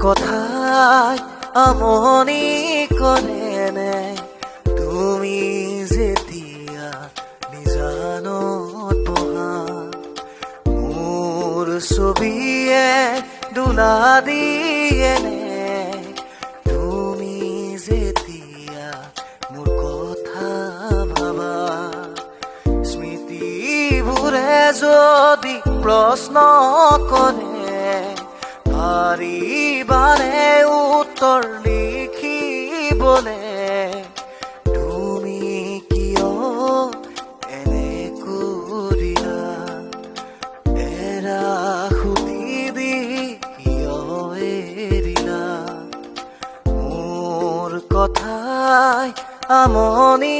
কথায় আমনি কৰেনে তুমি যেতিয়া নিজানত বহা মোৰ ছবিয়ে দোলা দিয়েনে তুমি যেতিয়া মোৰ কথা ভাবা স্মৃতিবোৰে যদি প্ৰশ্ন কৰে পাৰিবানে উত্তৰ লিখিবলে তুমি কিয় এনে কৰিলা এৰা সুধিবি কিয় এৰিলা মোৰ কথাই আমনি